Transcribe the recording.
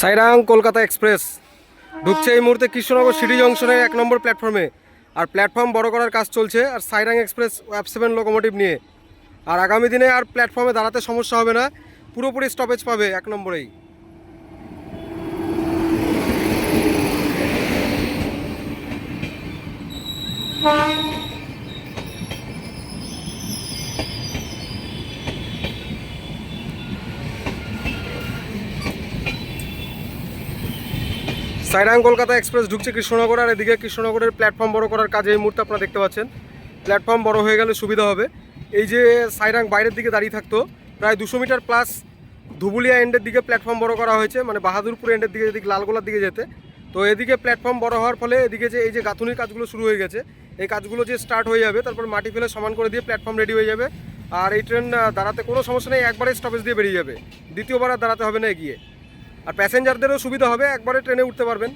Sairang Kolkata express ঢুকছে এই মুহূর্তে কৃষ্ণনগর সিটি জংশনের 1 নম্বর প্ল্যাটফর্মে। আর প্ল্যাটফর্ম বড় করার কাজ চলছে আর সাইরাং এক্সপ্রেস F7 লোকোমোটিভ নিয়ে। আর আগামী দিনে আর প্ল্যাটফর্মে দাঁড়াতে সমস্যা হবে না, পুরোপুরি স্টপেজ পাবে 1 নম্বরেই। সাইরাং কলকাতা এক্সপ্রেস ঢুকছে কৃষ্ণনগর, আর এদিকে কৃষ্ণনগরের প্ল্যাটফর্ম বড় করার কাজে এই মুহূর্তে আপনারা দেখতে পাচ্ছেন। প্ল্যাটফর্ম বড় হয়ে গেলে সুবিধা হবে। এই যে সাইরাং বাইরের দিকে দাঁড়িয়ে থাকতো, প্রায় 200 মিটার প্লাস ধুবুলিয়া এন্ডের দিকে প্ল্যাটফর্ম বড় করা হয়েছে, মানে বাহাদুরপুর এন্ডের দিকে, এদিকে লালগোলার দিকে যেতে। তো এদিকে প্ল্যাটফর্ম বড় হওয়ার ফলে এদিকে যে এই যে গাঁথুনির কাজগুলো শুরু হয়ে গেছে, এই কাজগুলো যে স্টার্ট হয়ে যাবে, তারপর মাটি ফেলে সমান করে দিয়ে প্ল্যাটফর্ম রেডি হয়ে যাবে। আর এই ট্রেন দাঁড়াতে কোনো সমস্যা নেই, একবারে স্টপেজ দিয়ে বেরিয়ে যাবে, দ্বিতীয়বার আর দাঁড়াতে হবে না এগিয়ে। আর প্যাসেঞ্জারদেরও সুবিধা হবে, একবারে ট্রেনে উঠতে পারবেন।